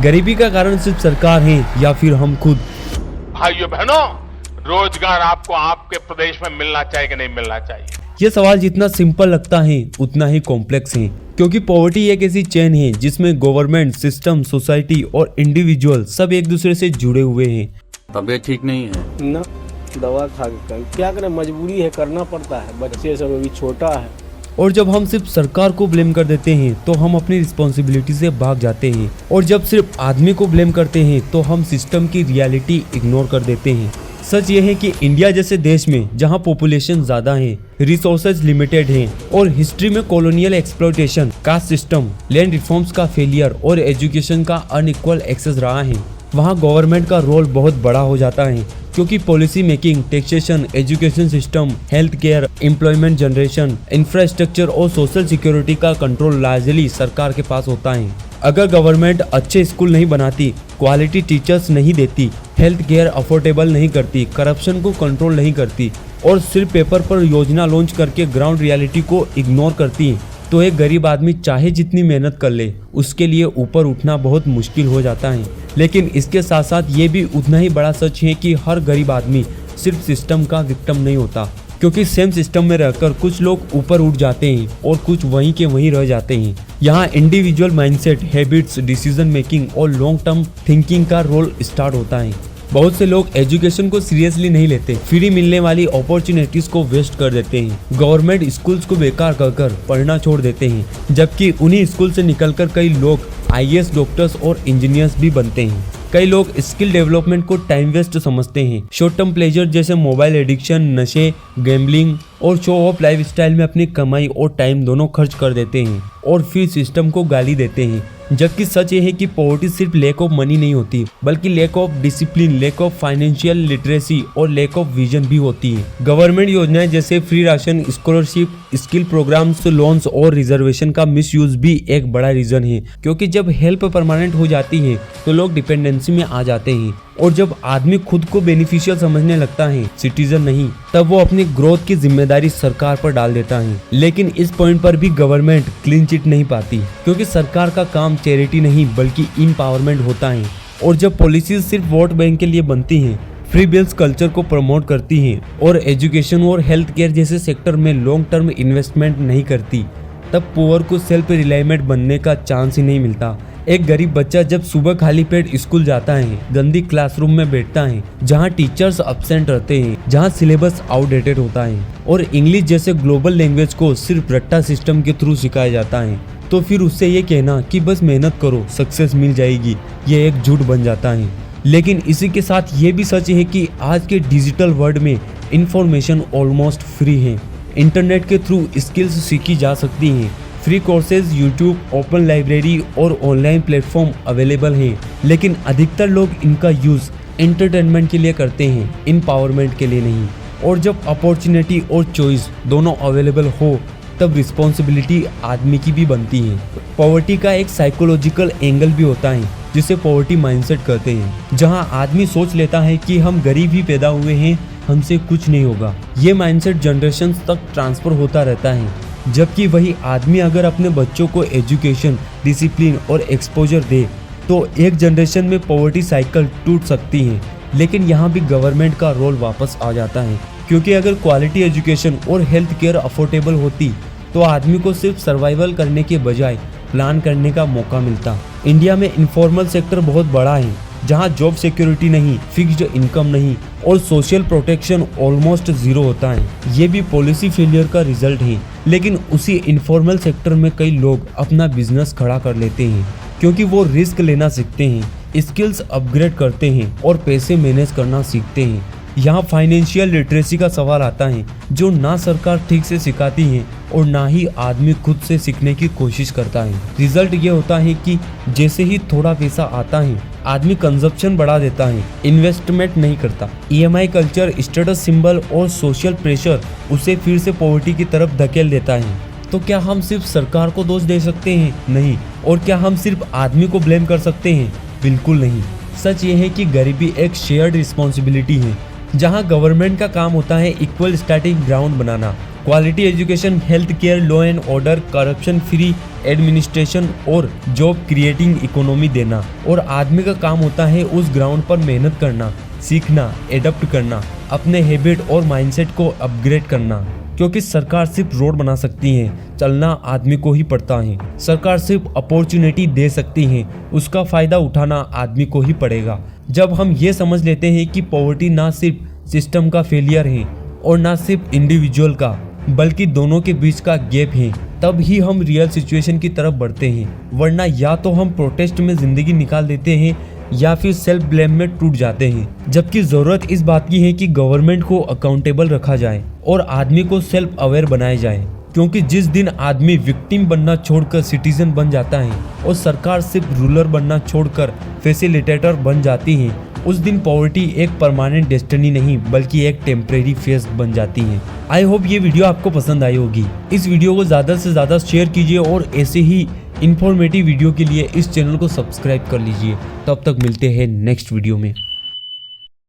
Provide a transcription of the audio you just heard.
गरीबी का कारण सिर्फ सरकार है या फिर हम खुद? भाइयों बहनों, रोजगार आपको आपके प्रदेश में मिलना चाहिए कि नहीं मिलना चाहिए? ये सवाल जितना सिंपल लगता है उतना ही कॉम्प्लेक्स है, क्योंकि पॉवर्टी एक ऐसी चेन है जिसमें गवर्नमेंट, सिस्टम, सोसाइटी और इंडिविजुअल सब एक दूसरे से जुड़े हुए हैं। तबीयत ठीक नहीं है ना, दवा खा के क्या करें, मजबूरी है, करना पड़ता है, बच्चे सब अभी छोटा है। और जब हम सिर्फ सरकार को ब्लेम कर देते हैं तो हम अपनी रिस्पॉन्सिबिलिटी से भाग जाते हैं, और जब सिर्फ आदमी को ब्लेम करते हैं तो हम सिस्टम की रियलिटी इग्नोर कर देते हैं। सच ये है कि इंडिया जैसे देश में जहां पॉपुलेशन ज्यादा है, रिसोर्सेज लिमिटेड हैं और हिस्ट्री में colonial exploitation, caste system, land reforms का फेलियर और एजुकेशन का अनइक्वल एक्सेस रहा है, वहां गवर्नमेंट का रोल बहुत बड़ा हो जाता है, क्योंकि policy making, taxation, education system, health care, employment generation, infrastructure और सोशल सिक्योरिटी का कंट्रोल लार्जली सरकार के पास होता है। अगर गवर्नमेंट अच्छे स्कूल नहीं बनाती, क्वालिटी टीचर्स नहीं देती, हेल्थ केयर अफोर्डेबल नहीं करती, करप्शन को कंट्रोल नहीं करती और सिर्फ पेपर पर योजना लॉन्च करके ग्राउंड रियलिटी को इग्नोर करती, तो एक गरीब आदमी चाहे जितनी मेहनत कर ले, उसके लिए ऊपर उठना बहुत मुश्किल हो जाता है। लेकिन इसके साथ साथ ये भी उतना ही बड़ा सच है कि हर गरीब आदमी सिर्फ सिस्टम का विक्टिम नहीं होता, क्योंकि सेम सिस्टम में रहकर कुछ लोग ऊपर उठ जाते हैं और कुछ वहीं के वहीं रह जाते हैं। यहाँ individual mindset, habits, decision making और लॉन्ग टर्म थिंकिंग का रोल स्टार्ट होता है। बहुत से लोग एजुकेशन को सीरियसली नहीं लेते, फ्री मिलने वाली अपॉर्चुनिटीज को वेस्ट कर देते हैं, गवर्नमेंट स्कूल्स को बेकार कर पढ़ना छोड़ देते हैं, जबकि उन्हीं स्कूल से निकलकर कई लोग IAS, डॉक्टर्स और इंजीनियर्स भी बनते हैं। कई लोग स्किल डेवलपमेंट को टाइम वेस्ट समझते हैं, शॉर्ट टर्म प्लेजर जैसे मोबाइल एडिक्शन, नशे, गैम्बलिंग और शो ऑफ लाइफस्टाइल में अपनी कमाई और टाइम दोनों खर्च कर देते हैं और फिर सिस्टम को गाली देते हैं। जबकि सच ये है कि पॉवर्टी सिर्फ लैक ऑफ मनी नहीं होती, बल्कि lack of discipline, lack of financial literacy और लैक ऑफ विजन भी होती है। गवर्नमेंट योजनाएं जैसे free ration, scholarship, skill programmes, loans और रिजर्वेशन का मिसयूज भी एक बड़ा रीजन है, क्योंकि जब हेल्प परमानेंट हो जाती है तो लोग डिपेंडेंसी में आ जाते हैं, और जब आदमी खुद को बेनिफिशियल समझने लगता है, सिटीजन नहीं, तब वो अपनी ग्रोथ की जिम्मेदारी सरकार पर डाल देता है। लेकिन इस पॉइंट पर भी गवर्नमेंट क्लीन चिट नहीं पाती, क्योंकि सरकार का काम चैरिटी नहीं बल्कि एम्पावरमेंट होता है। और जब पॉलिसीज सिर्फ वोट बैंक के लिए बनती हैं, फ्री बिल्स कल्चर को प्रमोट करती हैं और एजुकेशन और हेल्थ केयर जैसे सेक्टर में लॉन्ग टर्म इन्वेस्टमेंट नहीं करती, तब पुअर को सेल्फ रिलायमेंट बनने का चांस ही नहीं मिलता। एक गरीब बच्चा जब सुबह खाली पेट स्कूल जाता है, गंदी क्लासरूम में बैठता है, जहां टीचर्स अब्सेंट रहते हैं, जहां सिलेबस आउटडेटेड होता है और इंग्लिश जैसे ग्लोबल लैंग्वेज को सिर्फ रट्टा सिस्टम के थ्रू सिखाया जाता है, तो फिर उससे ये कहना कि बस मेहनत करो, सक्सेस मिल जाएगी, ये एक झूठ बन जाता है। लेकिन इसी के साथ ये भी सच है कि आज के डिजिटल वर्ल्ड में इंफॉर्मेशन ऑलमोस्ट फ्री है। इंटरनेट के थ्रू स्किल्स सीखी जा सकती हैं, free courses, YouTube, open library और ऑनलाइन प्लेटफॉर्म अवेलेबल हैं, लेकिन अधिकतर लोग इनका यूज एंटरटेनमेंट के लिए करते हैं, एम्पावरमेंट के लिए नहीं। और जब अपॉर्चुनिटी और चॉइस दोनों अवेलेबल हो, तब रिस्पॉन्सिबिलिटी आदमी की भी बनती है। पॉवर्टी का एक साइकोलॉजिकल एंगल भी होता है, जिसे पॉवर्टी माइंडसेट कहते हैं, जहां आदमी सोच लेता है कि हम गरीब ही पैदा हुए हैं, हमसे कुछ नहीं होगा। ये माइंडसेट जनरेशन तक ट्रांसफर होता रहता है, जबकि वही आदमी अगर अपने बच्चों को एजुकेशन, डिसिप्लिन और एक्सपोजर दे, तो एक जनरेशन में पॉवर्टी साइकिल टूट सकती है। लेकिन यहाँ भी गवर्नमेंट का रोल वापस आ जाता है, क्योंकि अगर क्वालिटी एजुकेशन और हेल्थ केयर अफोर्डेबल होती, तो आदमी को सिर्फ सर्वाइवल करने के बजाय प्लान करने का मौका मिलता। इंडिया में इनफॉर्मल सेक्टर बहुत बड़ा है, जहां जॉब सिक्योरिटी नहीं, फिक्स्ड इनकम नहीं और सोशल प्रोटेक्शन ऑलमोस्ट जीरो होता है। ये भी पॉलिसी फेलियर का रिजल्ट है। लेकिन उसी इनफॉर्मल सेक्टर में कई लोग अपना बिजनेस खड़ा कर लेते हैं, क्योंकि वो रिस्क लेना सीखते हैं, स्किल्स अपग्रेड करते हैं और पैसे मैनेज करना सीखते हैं। यहाँ फाइनेंशियल लिटरेसी का सवाल आता है, जो ना सरकार ठीक से सिखाती है और ना ही आदमी खुद से सीखने की कोशिश करता है। रिजल्ट ये होता है कि जैसे ही थोड़ा पैसा आता है, आदमी कंजप्शन बढ़ा देता है, इन्वेस्टमेंट नहीं करता। EMI कल्चर, स्टेटस सिंबल और सोशल प्रेशर उसे फिर से पॉवर्टी की तरफ धकेल देता है। तो क्या हम सिर्फ सरकार को दोष दे सकते हैं? नहीं। और क्या हम सिर्फ आदमी को ब्लेम कर सकते हैं? बिल्कुल नहीं। सच ये है कि गरीबी एक शेयर्ड रिस्पॉन्सिबिलिटी है, जहां गवर्नमेंट का काम होता है equal starting ground banana, quality education, health care, law and order, corruption free administration और जॉब क्रिएटिंग इकोनॉमी देना। और आदमी का काम होता है उस ग्राउंड पर मेहनत करना, सीखना, एडप्ट करना, अपने हैबिट और माइंडसेट को अपग्रेड करना। क्योंकि सरकार सिर्फ रोड बना सकती है, चलना आदमी को ही पड़ता है। सरकार सिर्फ अपॉर्चुनिटी दे सकती है, उसका फायदा उठाना आदमी को ही पड़ेगा। जब हम ये समझ लेते हैं कि पॉवर्टी ना सिर्फ सिस्टम का फेलियर है और ना सिर्फ इंडिविजुअल का, बल्कि दोनों के बीच का गैप है, तब ही हम रियल सिचुएशन की तरफ बढ़ते हैं। वरना या तो हम प्रोटेस्ट में जिंदगी निकाल देते हैं या फिर सेल्फ ब्लेम में टूट जाते हैं। जबकि जरूरत इस बात की है कि गवर्नमेंट को अकाउंटेबल रखा जाए और आदमी को सेल्फ अवेयर बनाया जाए। क्योंकि जिस दिन आदमी विक्टिम बनना छोड़कर सिटीजन बन जाता है और सरकार सिर्फ रूलर बनना छोड़कर फैसिलिटेटर बन जाती है, उस दिन पॉवर्टी एक परमानेंट डेस्टिनी नहीं बल्कि एक टेम्परेरी फेज बन जाती है। आई होप ये वीडियो आपको पसंद आई होगी। इस वीडियो को ज़्यादा से ज़्यादा शेयर कीजिए और ऐसे ही इंफॉर्मेटिव वीडियो के लिए इस चैनल को सब्सक्राइब कर लीजिए। तब तक मिलते हैं नेक्स्ट वीडियो में।